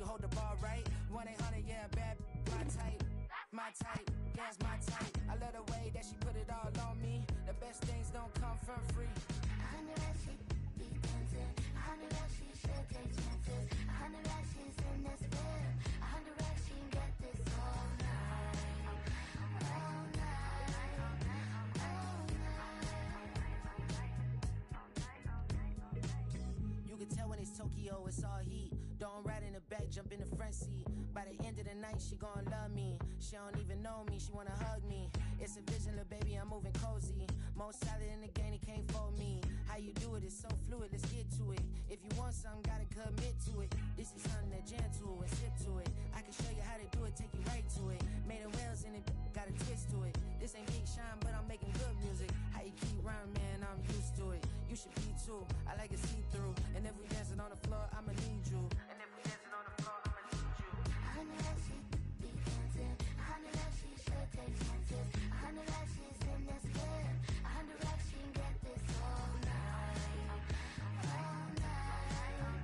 hold the ball right. 1-800, yeah, bad, my type. My type, yeah, it's my type. I love the way that she put it all on me. The best things don't come from free. I knew that she'd be dancing. I knew that she should take chances. I knew that she's in this bed. I knew that she can get this all night. All night. All night. You can tell when it's Tokyo, it's all heat. Don't ride in the back, jump in the front seat. By the end of the night, she gon' love me. She don't even know me, she wanna hug me. It's a vision, little baby, I'm moving cozy. Most solid in the game, he can't fold me. How you do it, it's so fluid, let's get to it. If you want something, gotta commit to it. This is something that jam to and sip to it. I can show you how to do it, take you right to it. Made the wheels in it, got a twist to it. This ain't Big Sean, but I'm making good music. How you keep rhyming, man, I'm used to it. You should be too, I like it see-through. And if we dancing on the floor, I'ma need you. And if we dancing on the floor, I'ma need you. I knew that she'd be dancing. I knew that she should take chances. I knew that she's in this bed. I knew that she can get this all night. All night. All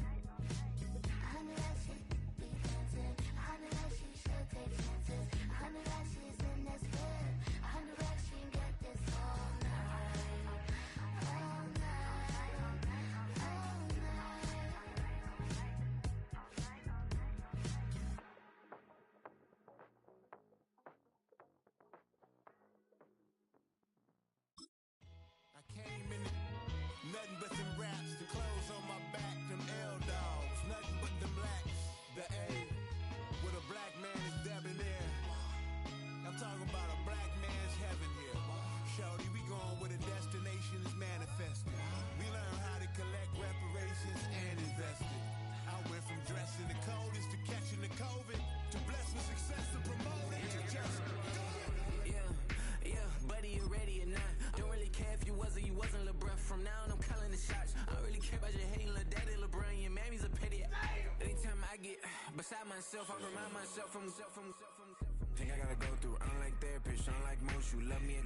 night. I knew that she'd be dancing. I knew that she should take chances. I knew that she's in this bed. I knew that she can get this all night. All night. All I came in nothing but them raps, the clothes on my back, them L-dogs, nothing but them blacks, the A, with a black man is debonair. I'm talking about a black man's heaven here. Shorty, we going where the destination is manifested. We learn how to collect reparations and invest it. I went from dressing the coldest to catching the COVID, to blessed with success to promote it, to just go it. Yeah, buddy, you ready or not? Don't really care if you was or you wasn't, lil' bruh. From now on, I'm calling the shots. I don't really care about your hating, lil' daddy, LeBron. Your mammy's a pity. Anytime I get beside myself, I remind myself from. Think I gotta go through. I don't like therapists, I don't like most. You love me,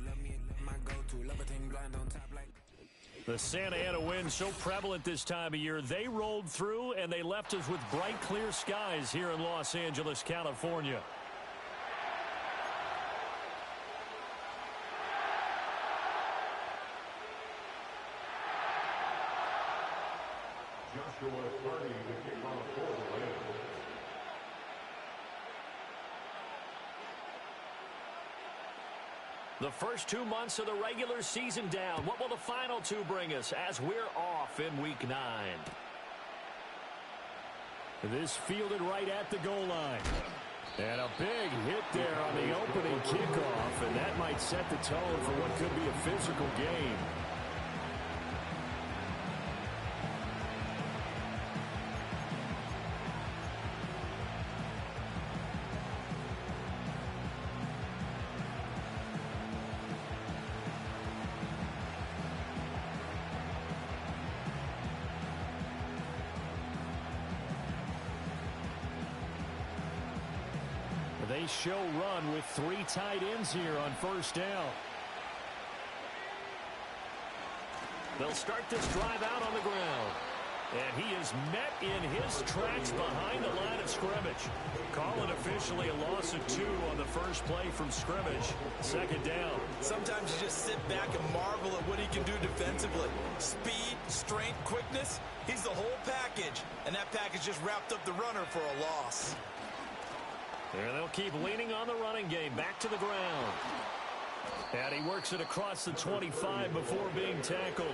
my go-to. Love a thing blind on top like. The Santa Ana wind so prevalent this time of year, they rolled through and they left us with bright, clear skies here in Los Angeles, California. The first 2 months of the regular season down. What will the final two bring us as we're off in Week 9? This fielded right at the goal line. And a big hit there on the opening kickoff, and that might set the tone for what could be a physical game. They show run with 3 tight ends here on first down. They'll start this drive out on the ground. And he is met in his tracks behind the line of scrimmage. Calling officially a loss of 2 on the first play from scrimmage. Second down. Sometimes you just sit back and marvel at what he can do defensively. Speed, strength, quickness. He's the whole package. And that package just wrapped up the runner for a loss. And they'll keep leaning on the running game. Back to the ground. And he works it across the 25 before being tackled.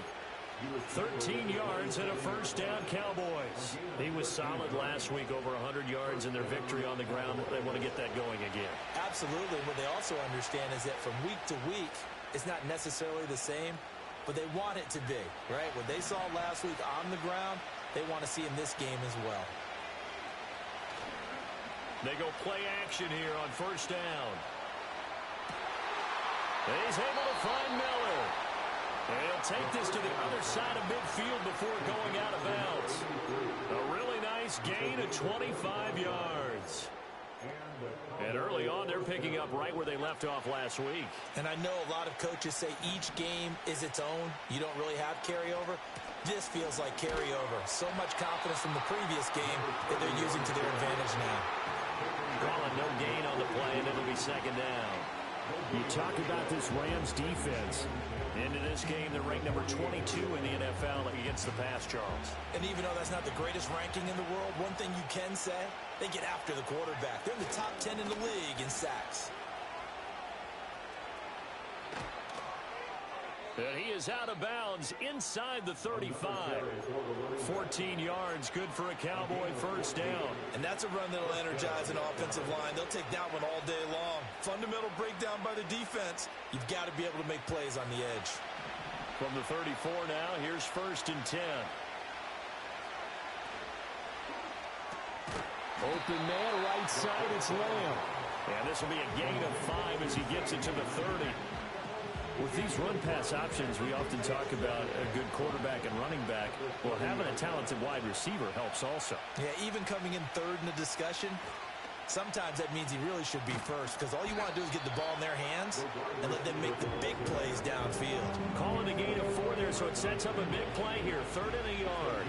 13 yards and a first down, Cowboys. He was solid last week, over 100 yards in their victory on the ground. They want to get that going again. Absolutely. What they also understand is that from week to week, it's not necessarily the same, but they want it to be, right? What they saw last week on the ground, they want to see in this game as well. They go play action here on first down. He's able to find Miller. And he'll take this to the other side of midfield before going out of bounds. A really nice gain of 25 yards. And early on, they're picking up right where they left off last week. And I know a lot of coaches say each game is its own. You don't really have carryover. This feels like carryover. So much confidence from the previous game that they're using to their advantage now. Calling no gain on the play, and it'll be second down. You talk about this Rams defense. Into this game, they're ranked number 22 in the NFL against the pass, Charles. And even though that's not the greatest ranking in the world, one thing you can say, they get after the quarterback. They're in the top 10 in the league in sacks. And he is out of bounds inside the 35. 14 yards, good for a Cowboy first down. And that's a run that'll energize an offensive line. They'll take that one all day long. Fundamental breakdown by the defense. You've got to be able to make plays on the edge. From the 34 now, here's first and 10. Open man, right side, it's Lamb. And this will be a gain of 5 as he gets it to the 30. With these run-pass options, we often talk about a good quarterback and running back. Well, having a talented wide receiver helps also. Yeah, even coming in third in the discussion, sometimes that means he really should be first, because all you want to do is get the ball in their hands and let them make the big plays downfield. Calling a gain of 4 there, so it sets up a big play here. 3rd and a yard.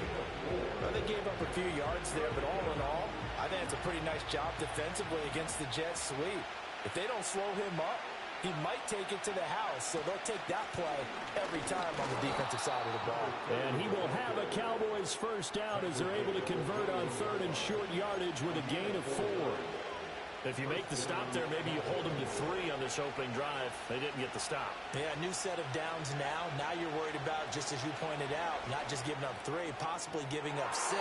Well, they gave up a few yards there, but all in all, I think it's a pretty nice job defensively against the Jets' sweep. If they don't slow him up, he might take it to the house, so they'll take that play every time on the defensive side of the ball. And he will have a Cowboys first down as they're able to convert on 3rd and short yardage with a gain of 4. If you make the stop there, maybe you hold them to 3 on this opening drive. They didn't get the stop. Yeah, new set of downs now. Now you're worried about, just as you pointed out, not just giving up 3, possibly giving up 6.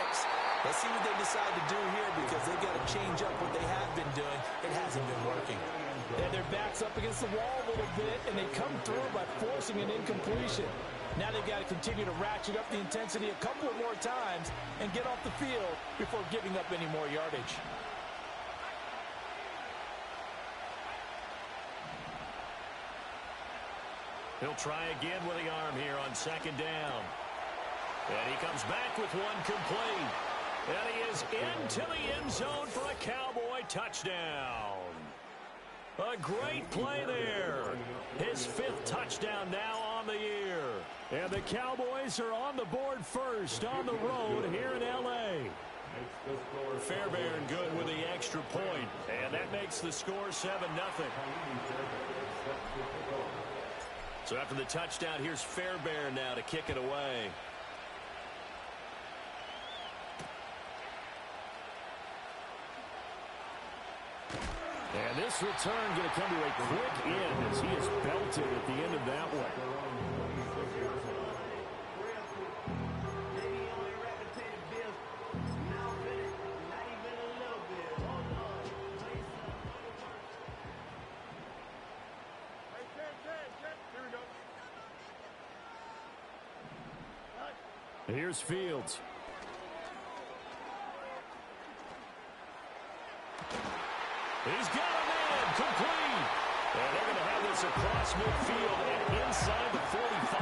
Let's see what they decide to do here, because they've got to change up what they have been doing. It hasn't been working. And their back's up against the wall a little bit, and they come through by forcing an incompletion. Now they've got to continue to ratchet up the intensity a couple of more times and get off the field before giving up any more yardage. He'll try again with the arm here on 2nd down. And he comes back with one complete. And he is into the end zone for a Cowboy touchdown. A great play there. His 5th touchdown now on the year. And the Cowboys are on the board first on the road here in L.A. Fairbairn good with the extra point. And that makes the score 7-0. So after the touchdown, here's Fairbairn now to kick it away. And this return going to come to a quick end as he is belted at the end of that one. Here's Fields. He's got a man complete. And they're going to have this across midfield and inside the 45.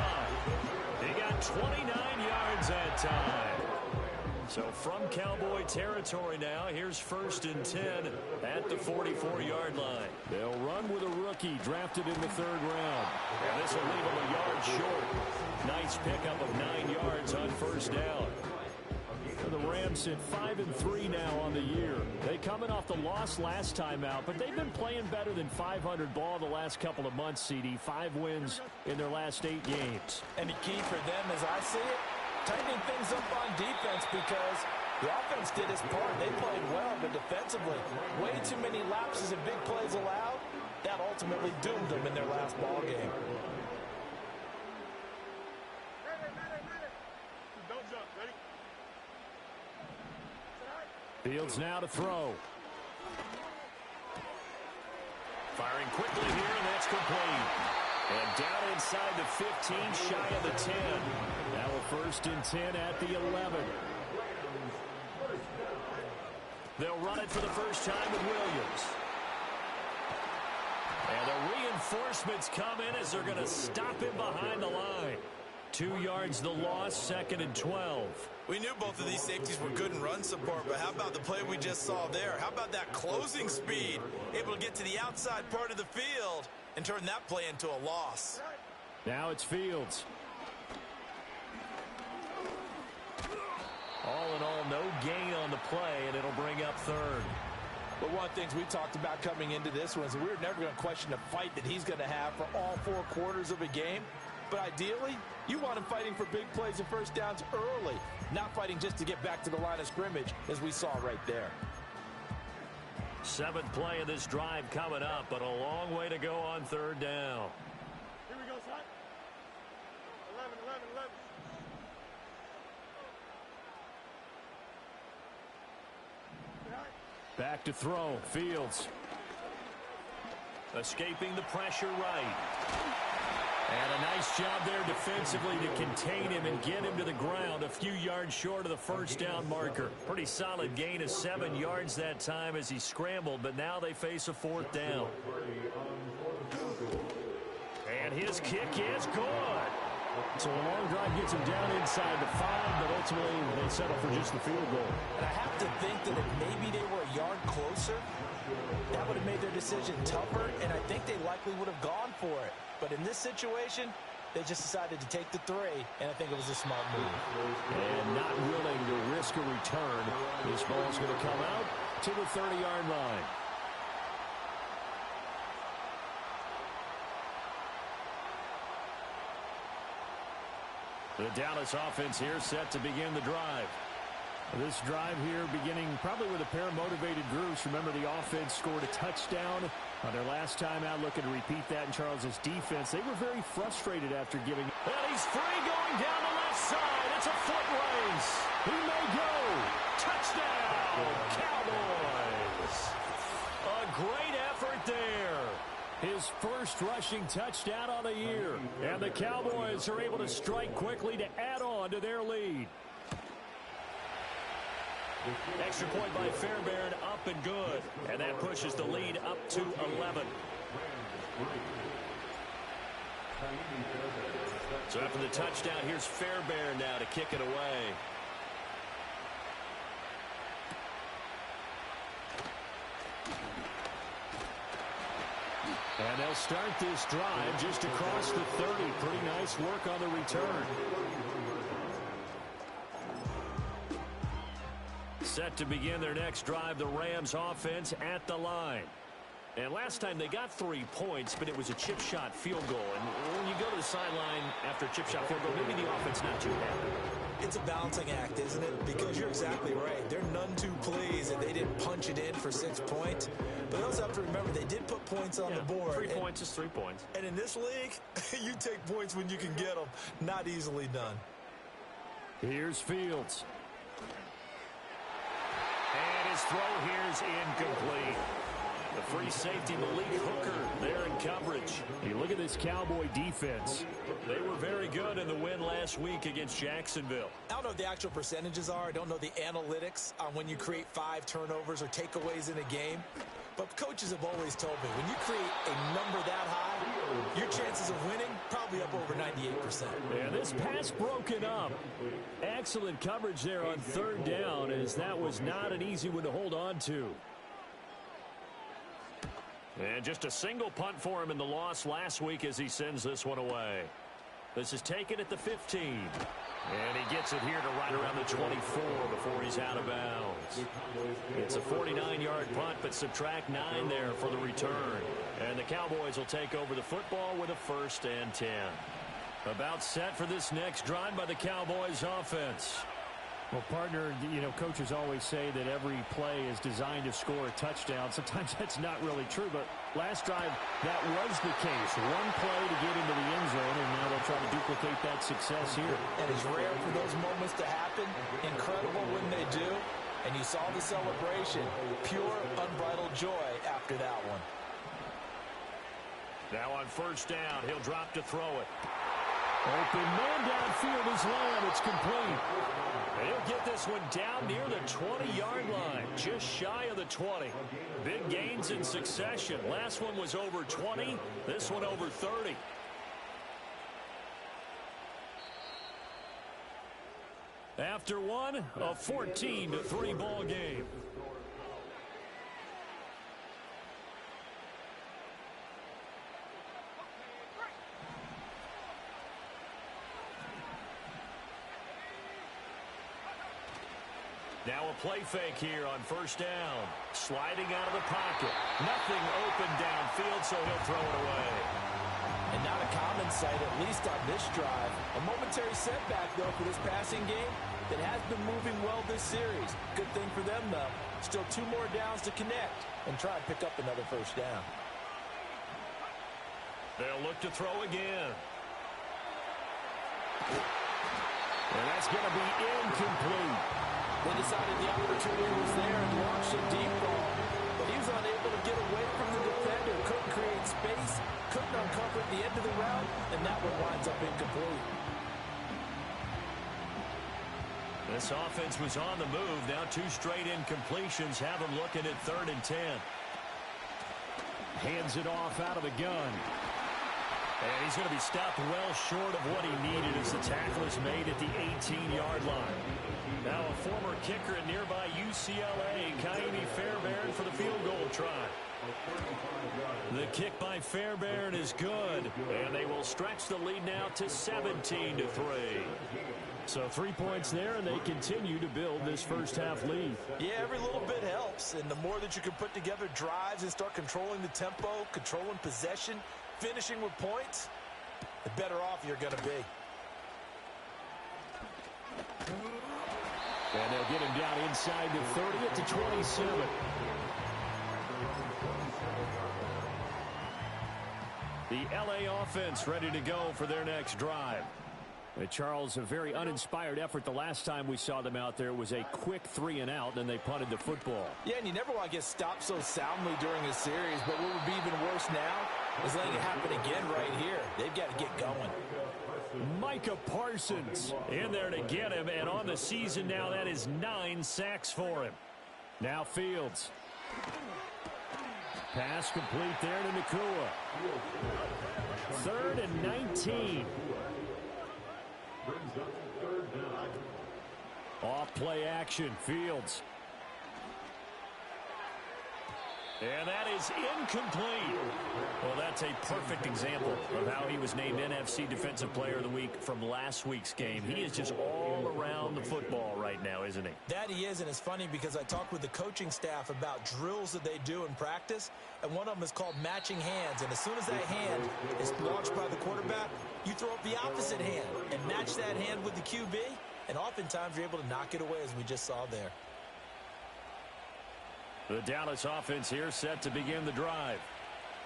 He got 29 yards that time. So from Cowboy territory now, here's 1st and 10 at the 44-yard line. They'll run with a rookie drafted in the 3rd round. And this will leave him a yard short. Nice pickup of 9 yards on 1st down. The Rams sit 5-3 now on the year. They coming off the loss last time out, but they've been playing better than 500 ball the last couple of months, CD. 5 wins in their last 8 games. And the key for them, as I see it, tightening things up on defense, because the offense did its part. They played well, but defensively, way too many lapses and big plays allowed. That ultimately doomed them in their last ball game. Fields now to throw. Firing quickly here, and that's complete. And down inside the 15, shy of the 10. Now a 1st and 10 at the 11. They'll run it for the first time with Williams. And the reinforcements come in as they're going to stop him behind the line. 2 yards the loss, 2nd and 12. We knew both of these safeties were good in run support, but how about the play we just saw there? How about that closing speed? Able to get to the outside part of the field and turn that play into a loss. Now it's Fields. All in all, no gain on the play, and it'll bring up 3rd. But one of the things we talked about coming into this one is we were never going to question the fight that he's going to have for all 4 quarters of a game. But ideally, you want him fighting for big plays and first downs early, not fighting just to get back to the line of scrimmage, as we saw right there. 7th play of this drive coming up, but a long way to go on 3rd down. Here we go, son. 11, 11, 11. Back to throw. Fields. Escaping the pressure right. And a nice job there defensively to contain him and get him to the ground a few yards short of the first down marker. Pretty solid gain of 7 yards that time as he scrambled, but now they face a 4th down. And his kick is good. So a long drive gets him down inside the 5, but ultimately they settle for just the field goal. And I have to think that if maybe they were a yard closer, that would have made their decision tougher, and I think they likely would have gone for it. But in this situation, they just decided to take the 3, and I think it was a smart move. And not willing to risk a return. This ball's going to come out to the 30-yard line. The Dallas offense here set to begin the drive. This drive here beginning probably with a pair of motivated groups. Remember, the offense scored a touchdown on their last time out, looking to repeat that in Charles's defense. They were very frustrated after giving. And he's free going down the left side. It's a foot race. He may go. Touchdown, Cowboys. A great effort there. His first rushing touchdown on the year. And the Cowboys are able to strike quickly to add on to their lead. Extra point by Fairbairn, up and good. And that pushes the lead up to 11. So after the touchdown, here's Fairbairn now to kick it away. And they'll start this drive just across the 30. Pretty nice work on the return. Set to begin their next drive, the Rams offense at the line. And last time they got 3 points, but it was a chip shot field goal. And when you go to the sideline after a chip shot field goal, maybe the offense not too happy. It's a balancing act, isn't it? Because you're exactly right. They're none too pleased that they didn't punch it in for 6 points. But they also have to remember they did put points on the board. 3 points is 3 points. And in this league, you take points when you can get them. Not easily done. Here's Fields. And his throw here's incomplete. The free safety, Malik Hooker, there in coverage. Hey, look at this Cowboy defense. They were very good in the win last week against Jacksonville. I don't know what the actual percentages are. I don't know the analytics on when you create 5 turnovers or takeaways in a game. But coaches have always told me, when you create a number that high, your chances of winning probably up over 98%. And this pass broken up. Excellent coverage there on 3rd down, as that was not an easy one to hold on to. And just a single punt for him in the loss last week as he sends this one away. This is taken at the 15. And he gets it here to right around the 24 before he's out of bounds. It's a 49-yard punt, but subtract 9 there for the return. And the Cowboys will take over the football with a 1st and 10. About set for this next drive by the Cowboys offense. Well, partner, you know, coaches always say that every play is designed to score a touchdown. Sometimes that's not really true, but last drive, that was the case. One play to get into the end zone, and now they'll try to duplicate that success here. And it's rare for those moments to happen. Incredible when they do. And you saw the celebration. Pure, unbridled joy after that one. Now on 1st down, he'll drop to throw it. Open man downfield is Lamb. It's complete. And he'll get this one down near the 20-yard line, just shy of the 20. Big gains in succession. Last one was over 20. This one over 30. After one, a 14-3 ball game. Now a play fake here on first down. Sliding out of the pocket. Nothing open downfield, so he'll throw it away. And not a common sight, at least on this drive. A momentary setback, though, for this passing game that has been moving well this series. Good thing for them, though. Still 2 more downs to connect and try and pick up another first down. They'll look to throw again. And that's going to be incomplete. They decided the opportunity was there and launched a deep ball, but he was unable to get away from the defender, couldn't create space, couldn't uncover at the end of the route, and that one winds up incomplete. This offense was on the move. Now 2 straight incompletions have them looking at 3rd and 10. Hands it off out of the gun. And he's going to be stopped well short of what he needed as the tackle is made at the 18-yard line. Now a former kicker at nearby UCLA, Kaimi Fairbairn, for the field goal try. The kick by Fairbairn is good, and they will stretch the lead now to 17-3. So 3 points there, and they continue to build this first-half lead. Yeah, every little bit helps, and the more that you can put together drives and start controlling the tempo, controlling possession, finishing with points, the better off you're going to be. And they'll get him down inside the 30 at the 27. The LA offense ready to go for their next drive. Charles, a very uninspired effort the last time we saw them out there. It was a quick 3 and out, and they punted the football. Yeah, and you never want to get stopped so soundly during a series, but what would be even worse now is letting it happen again right here. They've got to get going. Micah Parsons in there to get him, and on the season now, that is 9 sacks for him. Now Fields. Pass complete there to Nakua. 3rd and 19. Off play action, Fields. And that is incomplete. Well, that's a perfect example of how he was named NFC Defensive Player of the Week from last week's game. He is just all around the football right now, isn't he? That he is, and it's funny because I talked with the coaching staff about drills that they do in practice, and one of them is called matching hands. And as soon as that hand is launched by the quarterback, you throw up the opposite hand and match that hand with the QB, and oftentimes you're able to knock it away, as we just saw there. The Dallas offense here set to begin the drive.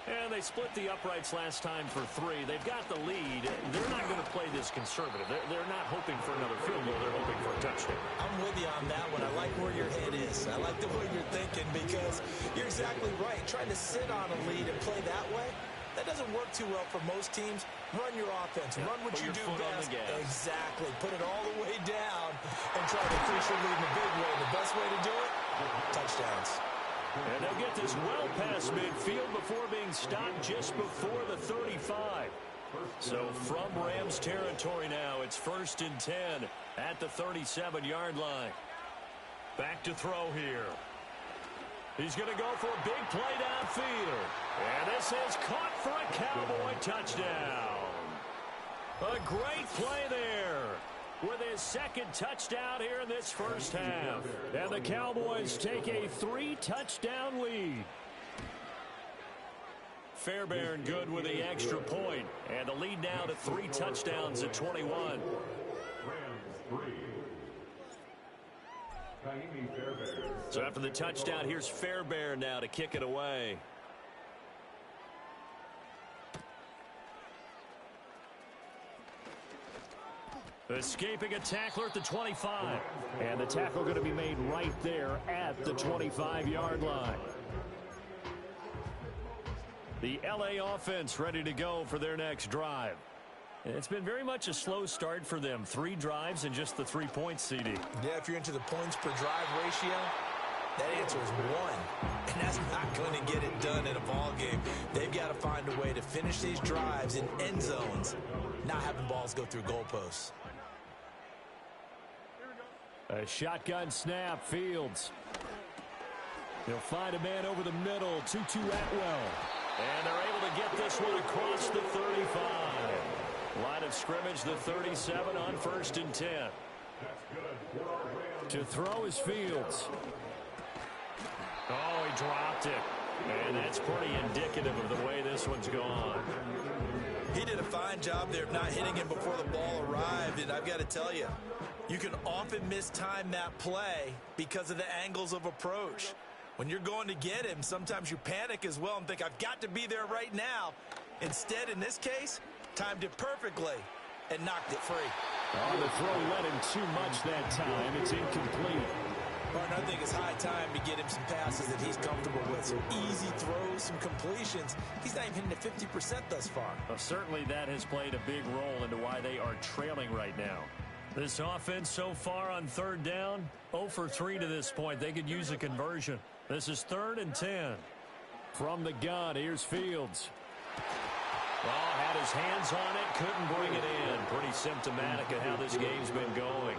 And they split the uprights last time for 3. They've got the lead. They're not going to play this conservative. They're not hoping for another field goal. They're hoping for a touchdown. I'm with you on that one. I like where your head is. I like the way you're thinking because you're exactly right. Trying to sit on a lead and play that way, that doesn't work too well for most teams. Run your offense. Run what you do best. Exactly. Put it all the way down and try to increase your lead in a big way. And the best way to do it, touchdowns. And they'll get this well past midfield before being stopped just before the 35. So from Rams territory now, it's 1st and 10 at the 37-yard line. Back to throw here. He's going to go for a big play downfield. And this is caught for a Cowboy touchdown. A great play there with his 2nd touchdown here in this first half. And the Cowboys take a 3-touchdown lead. Fairbairn good with the extra point. And the lead now to 3 touchdowns at 21. So after the touchdown, here's Fairbairn now to kick it away. Escaping a tackler at the 25. And the tackle going to be made right there at the 25-yard line. The LA offense ready to go for their next drive. It's been very much a slow start for them. 3 drives and just the 3 points, CD. Yeah, if you're into the points per drive ratio, that answer is 1. And that's not going to get it done in a ball game. They've got to find a way to finish these drives in end zones, not having balls go through goalposts. A shotgun snap, Fields. He'll find a man over the middle, 2-2 Atwell. And they're able to get this one across the 35. Line of scrimmage, the 37 on 1st and 10. To throw is Fields. Oh, he dropped it. And that's pretty indicative of the way this one's gone. He did a fine job there of not hitting him before the ball arrived. And I've got to tell you, you can often mistime that play because of the angles of approach. When you're going to get him, sometimes you panic as well and think, I've got to be there right now. Instead, in this case, timed it perfectly and knocked it free. Oh, the throw led him too much that time. It's incomplete. Partner, I think it's high time to get him some passes that he's comfortable with. Some easy throws, some completions. He's not even hitting at 50% thus far. Well, certainly that has played a big role into why they are trailing right now. This offense so far on 3rd down, 0 for 3 to this point. They could use a conversion. This is 3rd and 10. From the gun, here's Fields. Well, had his hands on it, couldn't bring it in. Pretty symptomatic of how this game's been going.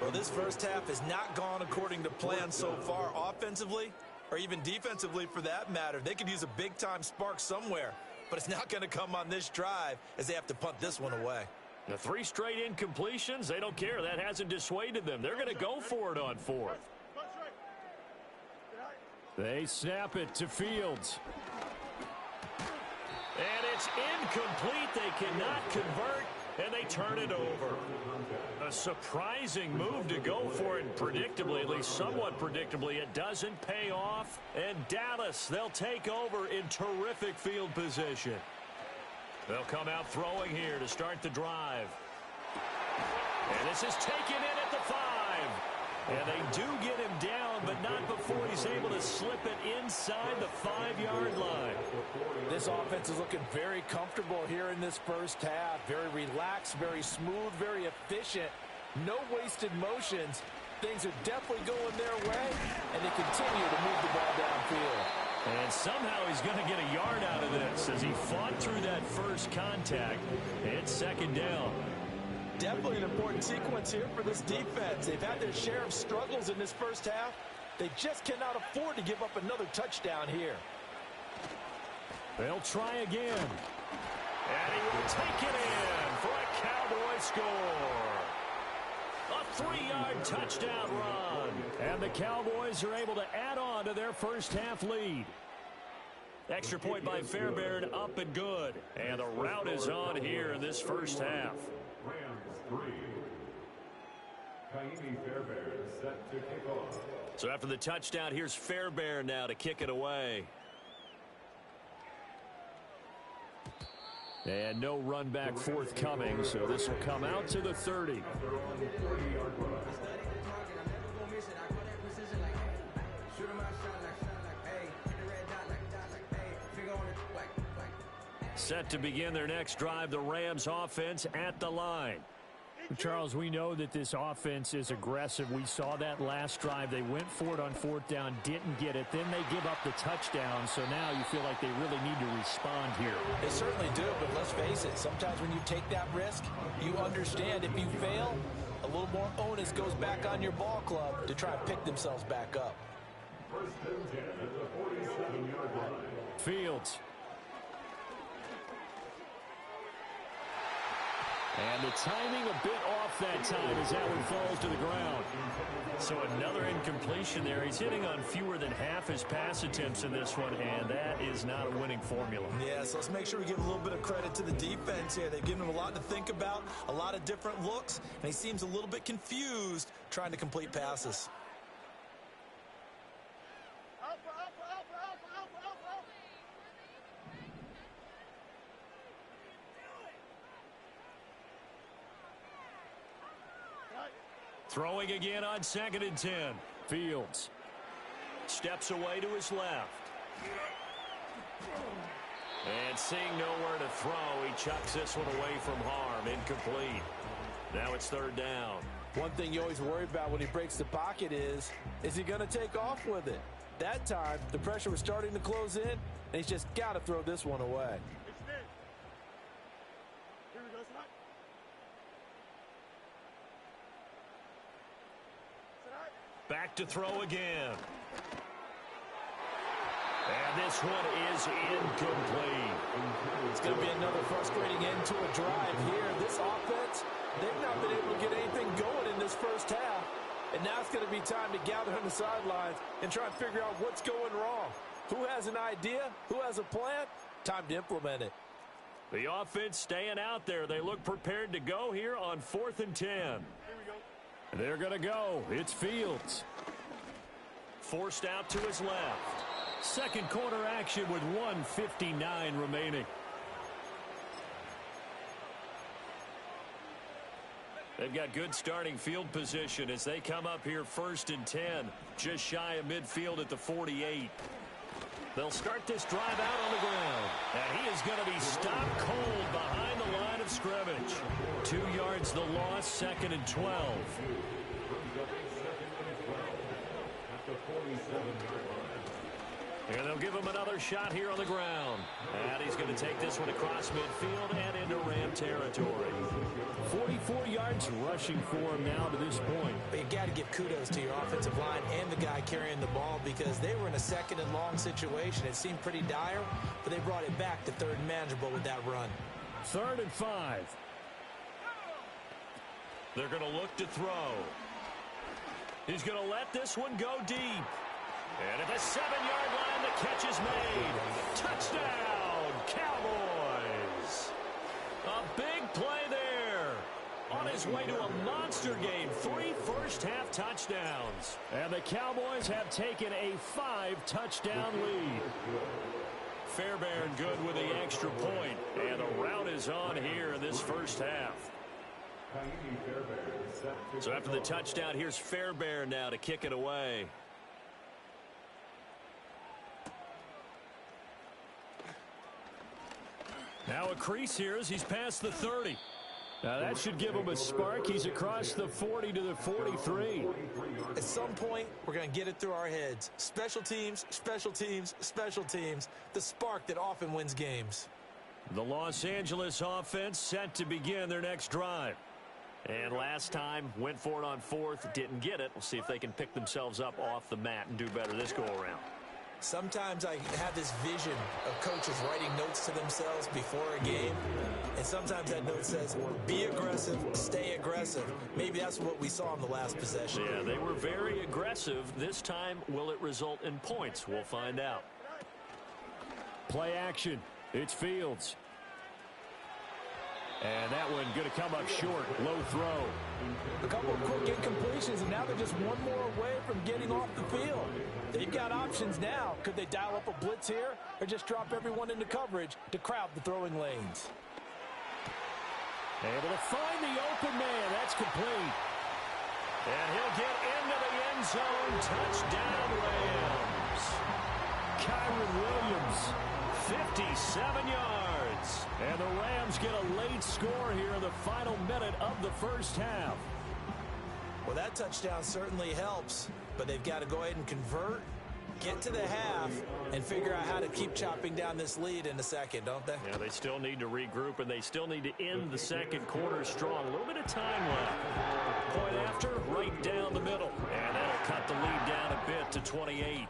Well, this first half has not gone according to plan so far offensively, or even defensively for that matter. They could use a big-time spark somewhere, but it's not going to come on this drive as they have to punt this one away. The 3 straight incompletions, they don't care. That hasn't dissuaded them. They're going to go for it on 4th. They snap it to Fields. And it's incomplete. They cannot convert, and they turn it over. A surprising move to go for it, predictably, at least somewhat predictably. It doesn't pay off, and Dallas, they'll take over in terrific field position. They'll come out throwing here to start the drive. And this is taken in at the 5. And they do get him down, but not before he's able to slip it inside the 5-yard line. This offense is looking very comfortable here in this first half. Very relaxed, very smooth, very efficient. No wasted motions. Things are definitely going their way, and they continue to move the ball downfield. And somehow he's going to get a yard out of this as he fought through that first contact. It's 2nd down. Definitely an important sequence here for this defense. They've had their share of struggles in this first half. They just cannot afford to give up another touchdown here. They'll try again. And he will take it in for a Cowboy score. A 3-yard touchdown run. And the Cowboys are able to add on to their first half lead. Extra point by Fairbairn, up and good. And the route is on here in this first half. So after the touchdown, here's Fairbairn now to kick it away. And no run back forthcoming, so this will come out to the 30. Set to begin their next drive, the Rams offense at the line. Charles, we know that this offense is aggressive. We saw that last drive. They went for it on 4th down, didn't get it. Then they give up the touchdown, so now you feel like they really need to respond here. They certainly do, but let's face it, sometimes when you take that risk, you understand if you fail, a little more onus goes back on your ball club to try and pick themselves back up. 1st and 10 at the 47-yard line. Fields. And the timing a bit off that time as that one falls to the ground. So another incompletion there. He's hitting on fewer than half his pass attempts in this one, and that is not a winning formula. Yeah, so let's make sure we give a little bit of credit to the defense here. They've given him a lot to think about, a lot of different looks, and he seems a little bit confused trying to complete passes. Throwing again on 2nd and 10. Fields steps away to his left. And seeing nowhere to throw, he chucks this one away from harm. Incomplete. Now it's 3rd down. One thing you always worry about when he breaks the pocket is he going to take off with it? That time, the pressure was starting to close in, and he's just got to throw this one away. Back to throw again. And this one is incomplete. It's going to be another frustrating end to a drive here. This offense, they've not been able to get anything going in this first half. And now it's going to be time to gather on the sidelines and try and figure out what's going wrong. Who has an idea? Who has a plan? Time to implement it. The offense staying out there. They look prepared to go here on 4th and 10. They're going to go. It's Fields. Forced out to his left. Second quarter action with 1:59 remaining. They've got good starting field position as they come up here 1st and 10. Just shy of midfield at the 48. They'll start this drive out on the ground. And he is going to be stopped cold behind the line of scrimmage. 2 yards the loss, 2nd and 12. And they'll give him another shot here on the ground. And he's going to take this one across midfield and into Ram territory. 44 yards rushing for him now to this point. But you got to give kudos to your offensive line and the guy carrying the ball because they were in a 2nd and long situation. It seemed pretty dire, but they brought it back to 3rd and manageable with that run. 3rd and 5. They're going to look to throw. He's going to let this one go deep. And at the 7-yard line, the catch is made. Touchdown, Cowboys. A big play there. On his way to a monster game. 3 first-half touchdowns. And the Cowboys have taken a 5-touchdown lead. Fairbairn good with the extra point. And the route is on here in this first half. So after the touchdown, here's Fairbairn now to kick it away. Now a crease here as he's past the 30. Now that should give him a spark. He's across the 40 to the 43. At some point, we're going to get it through our heads. Special teams, special teams, special teams. The spark that often wins games. The Los Angeles offense set to begin their next drive. And last time, went for it on 4th, didn't get it. We'll see if they can pick themselves up off the mat and do better this go-around. Sometimes I have this vision of coaches writing notes to themselves before a game. And sometimes that note says, be aggressive, stay aggressive. Maybe that's what we saw in the last possession. Yeah, they were very aggressive. This time, will it result in points? We'll find out. Play action. It's Fields. And that one going to come up short. Low throw. A couple of quick incompletions, and now they're just one more away from getting off the field. They've got options now. Could they dial up a blitz here or just drop everyone into coverage to crowd the throwing lanes? Able to find the open man. That's complete. And he'll get into the end zone. Touchdown, Rams. Kyron Williams. 57 yards. And the Rams get a late score here in the final minute of the first half. Well, that touchdown certainly helps, but they've got to go ahead and convert, get to the half, and figure out how to keep chopping down this lead in the second, don't they? Yeah, they still need to regroup, and they still need to end the second quarter strong. A little bit of time left. Point after, right down the middle. And that'll cut the lead down a bit to 28.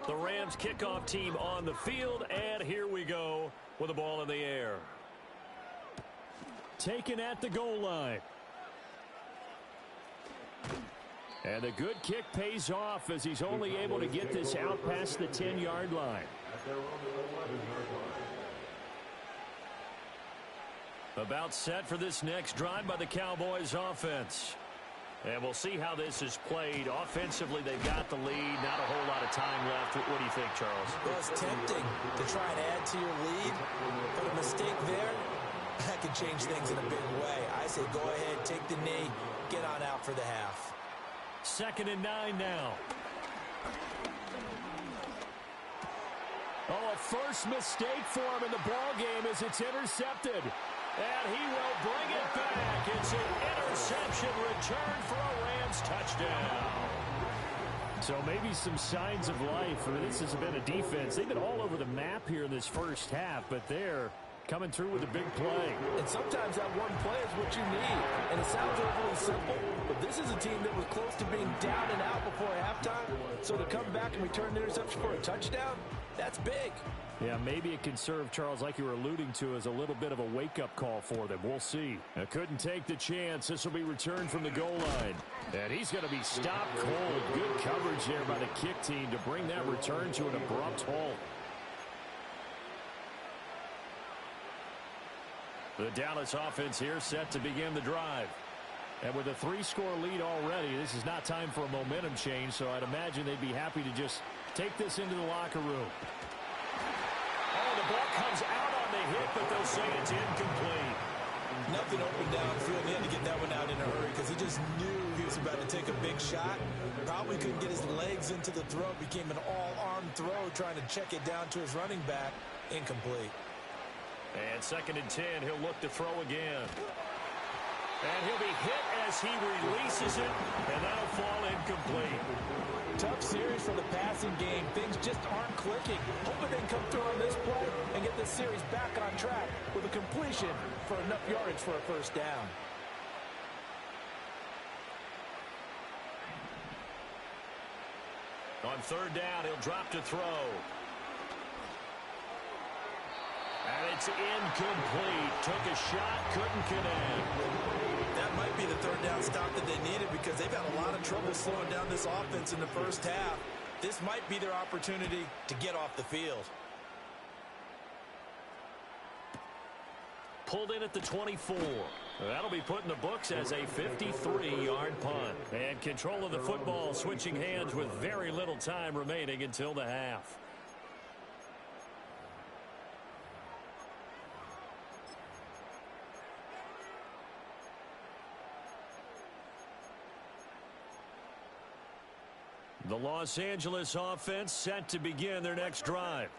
The Rams kickoff team on the field, and here we go with the ball in the air. Taken at the goal line. And a good kick pays off as he's only able to get this out past the 10-yard line. About set for this next drive by the Cowboys offense. And we'll see how this is played. Offensively, they've got the lead. Not a whole lot of time left. What do you think, Charles? Well, it's tempting to try and add to your lead, but a mistake there, that can change things in a big way. I say go ahead, take the knee, get on out for the half. 2nd and 9 now. Oh, a first mistake for him in the ball game as it's intercepted. And he will bring it back. It's an interception return for a Rams touchdown. So maybe some signs of life. I mean, this has been a defense. They've been all over the map here in this first half, but they're coming through with a big play. And sometimes that one play is what you need. And it sounds overly simple, but this is a team that was close to being down and out before halftime. So to come back and return the interception for a touchdown, that's big. Yeah, maybe it can serve, Charles, like you were alluding to, as a little bit of a wake-up call for them. We'll see. Couldn't take the chance. This will be returned from the goal line. And he's going to be stopped cold. Good coverage there by the kick team to bring that return to an abrupt halt. The Dallas offense here set to begin the drive. And with a 3-score lead already, this is not time for a momentum change, so I'd imagine they'd be happy to just take this into the locker room. Oh, the ball comes out on the hit, but they'll say it's incomplete. Nothing open downfield. He had to get that one out in a hurry because he just knew he was about to take a big shot. Probably couldn't get his legs into the throw. Became an all-arm throw trying to check it down to his running back. Incomplete. And 2nd and 10, he'll look to throw again. And he'll be hit as he releases it, and that'll fall incomplete. Tough series for the passing game. Things just aren't clicking. Hoping they can come through on this play and get this series back on track with a completion for enough yardage for a first down. On 3rd down, he'll drop to throw. And it's incomplete. Took a shot, couldn't connect. That might be the 3rd down stop that they needed because they've had a lot of trouble slowing down this offense in the first half. This might be their opportunity to get off the field. Pulled in at the 24. That'll be put in the books as a 53-yard punt. And control of the football switching hands with very little time remaining until the half. The Los Angeles offense set to begin their next drive.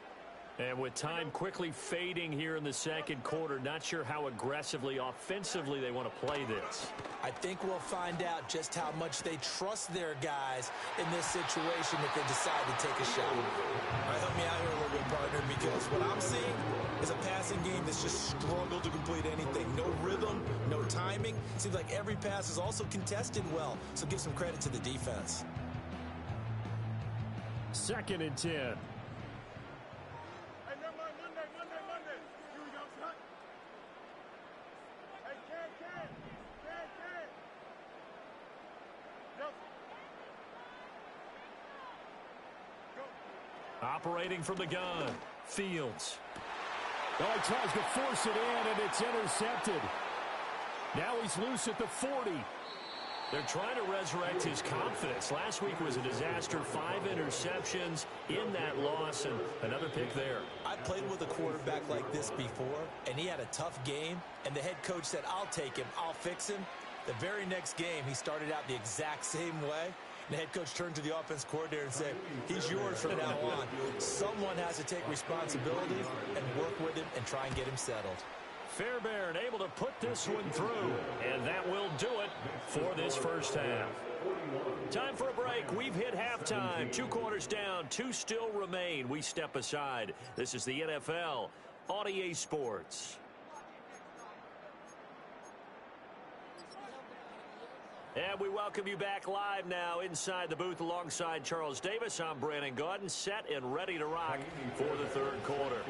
And with time quickly fading here in the 2nd quarter, not sure how aggressively, offensively they want to play this. I think we'll find out just how much they trust their guys in this situation if they decide to take a shot. All right, help me out here a little bit, partner, because what I'm seeing is a passing game that's just struggled to complete anything. No rhythm, no timing. Seems like every pass is also contested well, so give some credit to the defense. 2nd and 10. Hey, never mind. Monday. Here we go, son. Hey, Ken. Go. Operating from the gun, Fields. Oh, he tries to force it in, and it's intercepted. Now he's loose at the 40. They're trying to resurrect his confidence. Last week was a disaster. 5 interceptions in that loss, and another pick there. I played with a quarterback like this before, and he had a tough game, and the head coach said, I'll take him, I'll fix him. The very next game, he started out the exact same way. And the head coach turned to the offense coordinator and said, he's yours from now on. Someone has to take responsibility and work with him and try and get him settled. Fairbairn able to put this one through, and that will do it for this first half. Time for a break. We've hit halftime. 2 quarters down, 2 still remain. We step aside. This is the NFL on EA Sports. And we welcome you back live now inside the booth alongside Charles Davis. I'm Brandon Gaudin, set and ready to rock for the 3rd quarter.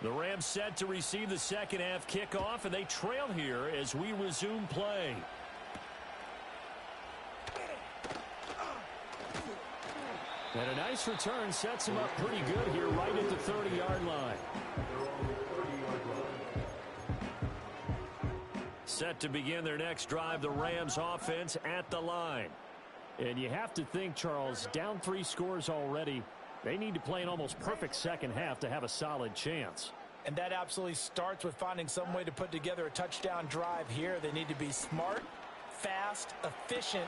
The Rams set to receive the 2nd half kickoff, and they trail here as we resume play. And a nice return sets him up pretty good here right at the 30-yard line. Set to begin their next drive, the Rams offense at the line. And you have to think, Charles, down 3 scores already. They need to play an almost perfect 2nd half to have a solid chance. And that absolutely starts with finding some way to put together a touchdown drive here. They need to be smart, fast, efficient.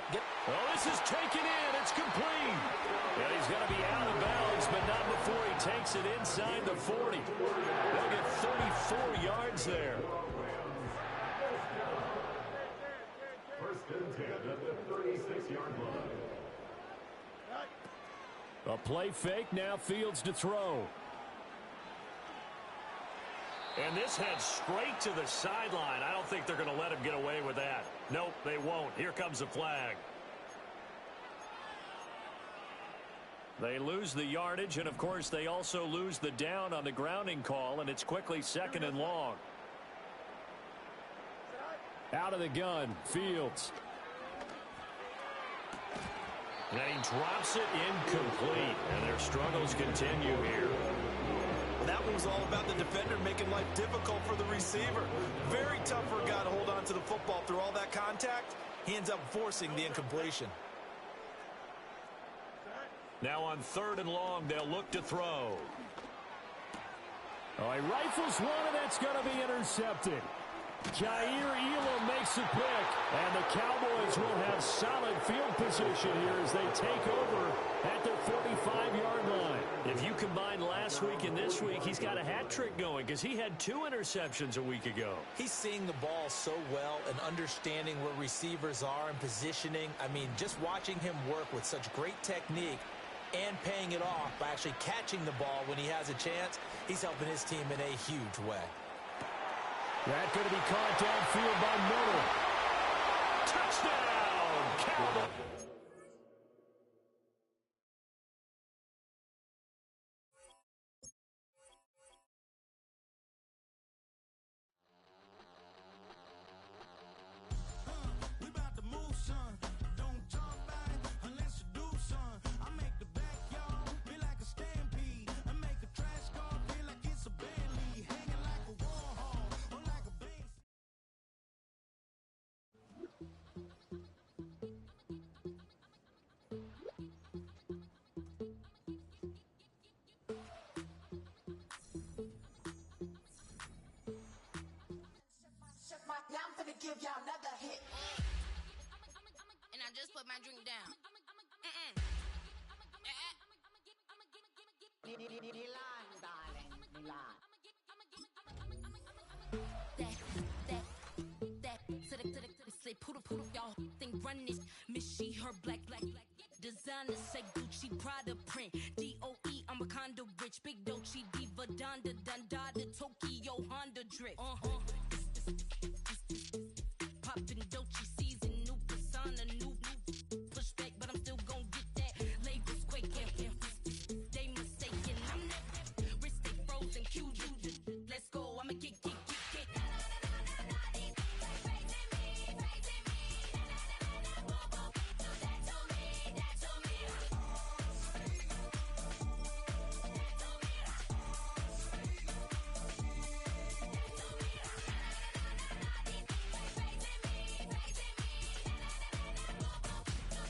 Oh, this is taken in. It's complete. And he's going to be out of bounds, but not before he takes it inside the 40. They'll get 34 yards there. 1st and 10 at the 36-yard line. A play fake, now Fields to throw. And this heads straight to the sideline. I don't think they're going to let him get away with that. Nope, they won't. Here comes the flag. They lose the yardage, and, of course, they also lose the down on the grounding call, and it's quickly 2nd and long. Out of the gun, Fields. And he drops it incomplete, and their struggles continue here. That one was all about the defender making life difficult for the receiver. Very tough for a guy to hold on to the football through all that contact. He ends up forcing the incompletion. Now on 3rd and long, they'll look to throw. Oh, he rifles one, and that's going to be intercepted. Jair Elam makes a pick, and the Cowboys will have solid field position here as they take over at their 45-yard line. If you combine last week and this week, he's got a hat trick going because he had 2 interceptions a week ago. He's seeing the ball so well and understanding where receivers are and positioning. I mean, just watching him work with such great technique and paying it off by actually catching the ball when he has a chance, he's helping his team in a huge way. That's going to be caught downfield by Miller. Touchdown, Cowboys. We about to move, son. Don't talk about it unless you do, son. I make the backyard feel like a stampede. I make a trash car feel like it's a Bentley. Hanging like a Warhol or like a base. Now I'm finna give y'all another hit. And I just put my drink down. Milan, darling, Milan. That, say poodle, y'all think run this. Miss she, her black. Designer say Gucci, Prada print. DOE, I'm a condo rich. Big Dolce, Diva, Donda, Dundada, Tokyo, Honda drip.